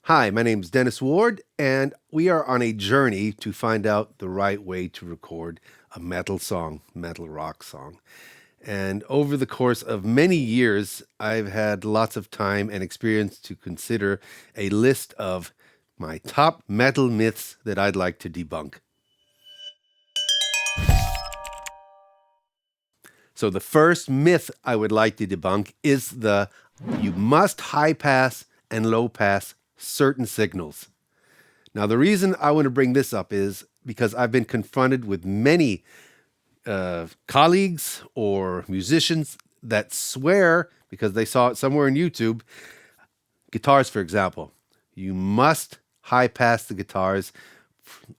Hi, my name's Dennis Ward, and we are on a journey to find out the right way to record a metal song, metal rock song. And over the course of many years, I've had lots of time and experience to consider a list of my top metal myths that I'd like to debunk. So, the first myth I would like to debunk is the you must high pass and low pass certain signals. Now, the reason I want to bring this up is because I've been confronted with many colleagues or musicians that swear, because they saw it somewhere on YouTube, guitars, for example, you must high pass the guitars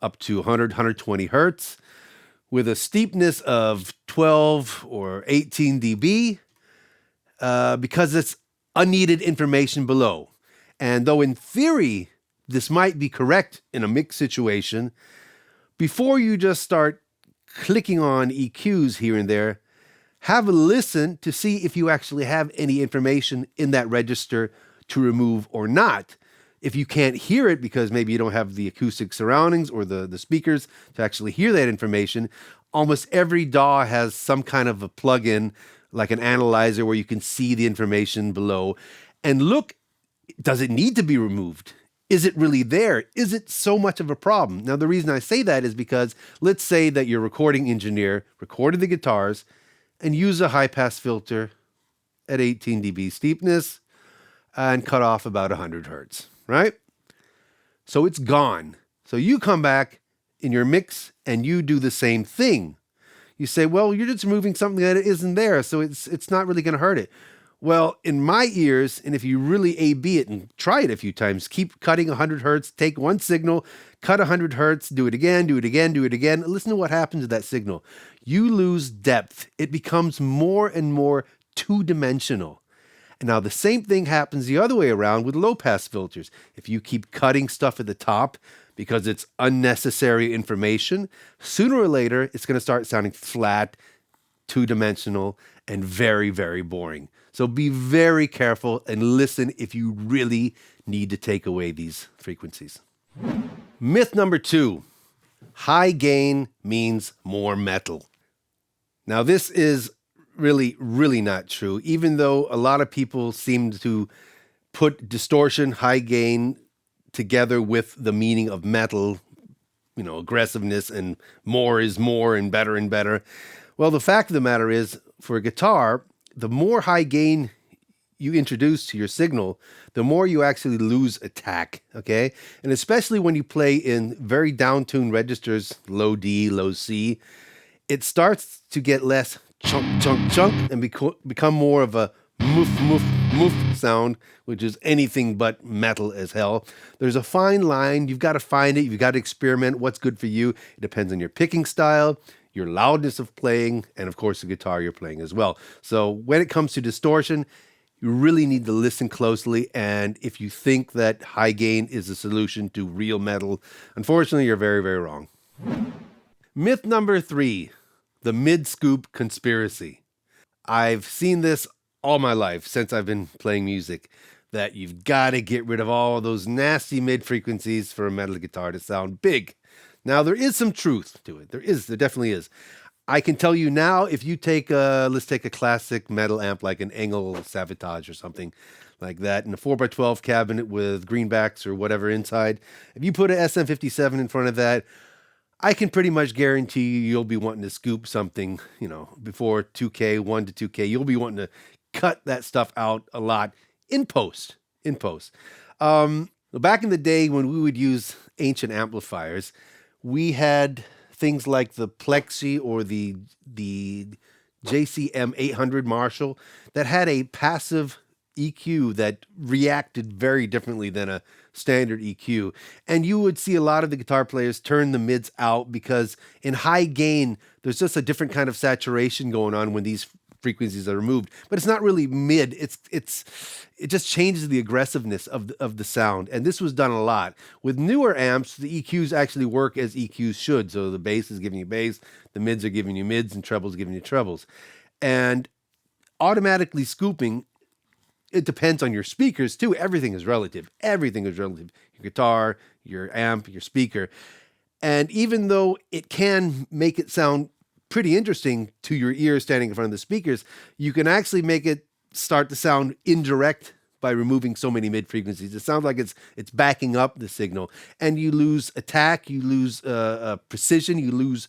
up to 100, 120 hertz with a steepness of 12 or 18 dB because it's unneeded information below. And though in theory this might be correct in a mix situation, before you just start clicking on EQs here and there, have a listen to see if you actually have any information in that register to remove or not. If you can't hear it because maybe you don't have the acoustic surroundings or the speakers to actually hear that information, almost every DAW has some kind of a plug-in, like an analyzer where you can see the information below. And look, does it need to be removed? Is it really there? Is it so much of a problem? Now, the reason I say that is because let's say that your recording engineer recorded the guitars and used a high pass filter at 18 dB steepness and cut off about 100 hertz, right? So it's gone. So you come back in your mix and you do the same thing. You say, well, you're just removing something that isn't there, so it's not really going to hurt it. Well, in my ears, and if you really A-B it and try it a few times, keep cutting 100 hertz, take one signal, cut 100 hertz, do it again, do it again, do it again. Listen to what happens to that signal. You lose depth. It becomes more and more two-dimensional. And now the same thing happens the other way around with low-pass filters. If you keep cutting stuff at the top because it's unnecessary information, sooner or later, it's going to start sounding flat, two-dimensional, and very, very boring. So be very careful and listen if you really need to take away these frequencies. Myth number 2, high gain means more metal. Now this is really, really not true, even though a lot of people seem to put distortion, high gain together with the meaning of metal, aggressiveness and more is more and better and better. Well, the fact of the matter is, for a guitar, the more high gain you introduce to your signal, the more you actually lose attack, okay? And especially when you play in very down-tuned registers, low D, low C, it starts to get less chunk, chunk, chunk and become more of a moof, moof, moof sound, which is anything but metal as hell. There's a fine line. You've got to find it. You've got to experiment what's good for you. It depends on your picking style, your loudness of playing, and of course the guitar you're playing as well. So when it comes to distortion, you really need to listen closely. And if you think that high gain is a solution to real metal, unfortunately, you're very, very wrong. Myth number 3, the mid-scoop conspiracy. I've seen this all my life since I've been playing music, that you've got to get rid of all those nasty mid frequencies for a metal guitar to sound big. Now, there is some truth to it. There definitely is. I can tell you now, if you take let's take a classic metal amp like an Engel Savatage or something like that, in a 4x12 cabinet with greenbacks or whatever inside, if you put an SM57 in front of that, I can pretty much guarantee you'll be wanting to scoop something, before 2K, 1 to 2K. You'll be wanting to cut that stuff out a lot in post. Back in the day when we would use ancient amplifiers, we had things like the Plexi or the JCM 800 Marshall that had a passive EQ that reacted very differently than a standard EQ. And you would see a lot of the guitar players turn the mids out because in high gain, there's just a different kind of saturation going on when these frequencies are removed. But it's not really mid. It just changes the aggressiveness of the sound. And this was done a lot. With newer amps, the EQs actually work as EQs should. So the bass is giving you bass, the mids are giving you mids, and trebles giving you trebles. And automatically scooping it depends on your speakers too. Everything is relative. Everything is relative. Your guitar, your amp, your speaker. And even though it can make it sound pretty interesting to your ear standing in front of the speakers, you can actually make it start to sound indirect by removing so many mid frequencies. It sounds like it's backing up the signal, and you lose attack, you lose precision, you lose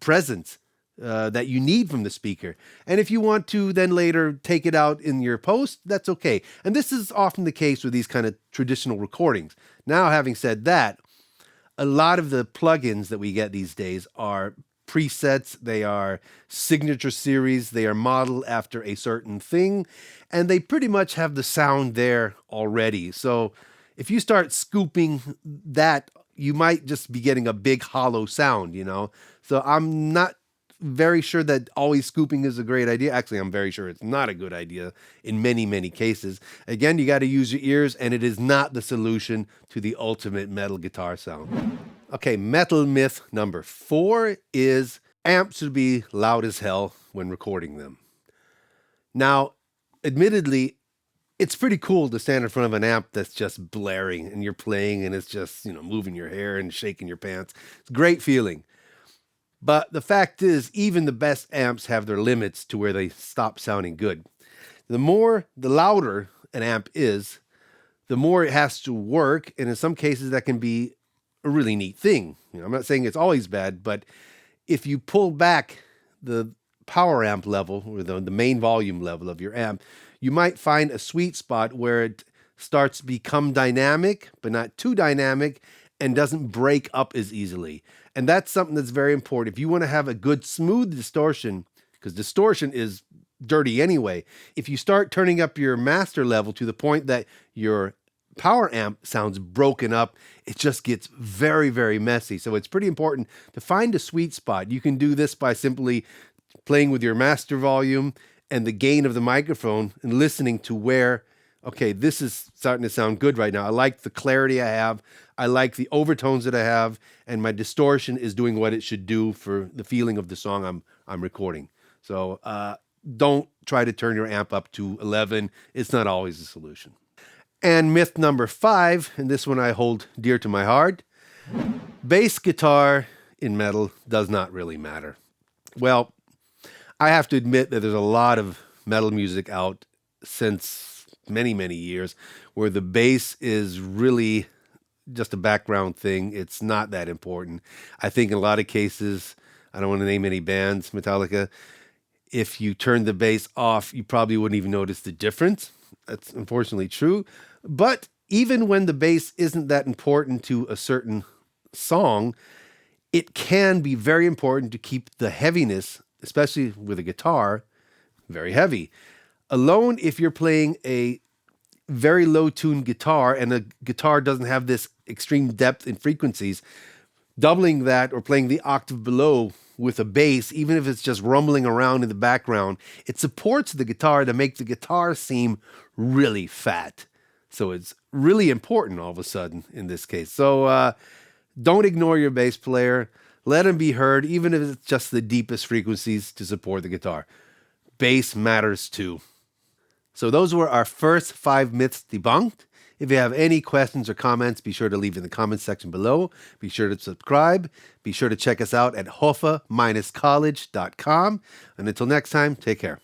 presence that you need from the speaker. And if you want to then later take it out in your post, that's okay. And this is often the case with these kind of traditional recordings. Now, having said that, a lot of the plugins that we get these days are presets, they are signature series, they are modeled after a certain thing, and they pretty much have the sound there already. So if you start scooping that, you might just be getting a big hollow sound, you know? So I'm not very sure that always scooping is a great idea. Actually, I'm very sure it's not a good idea in many, many cases. Again, you got to use your ears, and it is not the solution to the ultimate metal guitar sound. Okay, metal myth number 4 is amps should be loud as hell when recording them. Now, admittedly, it's pretty cool to stand in front of an amp that's just blaring and you're playing and it's just, moving your hair and shaking your pants. It's a great feeling. But the fact is, even the best amps have their limits to where they stop sounding good. The louder an amp is, the more it has to work. And in some cases, that can be a really neat thing. I'm not saying it's always bad, but if you pull back the power amp level or the main volume level of your amp, you might find a sweet spot where it starts to become dynamic, but not too dynamic, and doesn't break up as easily. And that's something that's very important. If you want to have a good smooth distortion, because distortion is dirty anyway, if you start turning up your master level to the point that your power amp sounds broken up, it just gets very, very messy. So it's pretty important to find a sweet spot. You can do this by simply playing with your master volume and the gain of the microphone and listening to where, okay, this is starting to sound good right now. I like the clarity I have. I like the overtones that I have, and my distortion is doing what it should do for the feeling of the song I'm recording. So don't try to turn your amp up to 11. It's not always a solution. And myth number 5, and this one I hold dear to my heart, bass guitar in metal does not really matter. Well, I have to admit that there's a lot of metal music out since many, many years where the bass is really just a background thing. It's not that important. I think in a lot of cases, I don't want to name any bands, Metallica, if you turn the bass off, you probably wouldn't even notice the difference. That's unfortunately true. But even when the bass isn't that important to a certain song, it can be very important to keep the heaviness, especially with a guitar, very heavy. Alone, if you're playing a very low-tuned guitar and the guitar doesn't have this extreme depth in frequencies, doubling that or playing the octave below with a bass, even if it's just rumbling around in the background, it supports the guitar to make the guitar seem really fat. So it's really important all of a sudden in this case. So don't ignore your bass player. Let him be heard, even if it's just the deepest frequencies to support the guitar. Bass matters too. So those were our first 5 myths debunked. If you have any questions or comments, be sure to leave in the comments section below. Be sure to subscribe. Be sure to check us out at hoffa-college.com. And until next time, take care.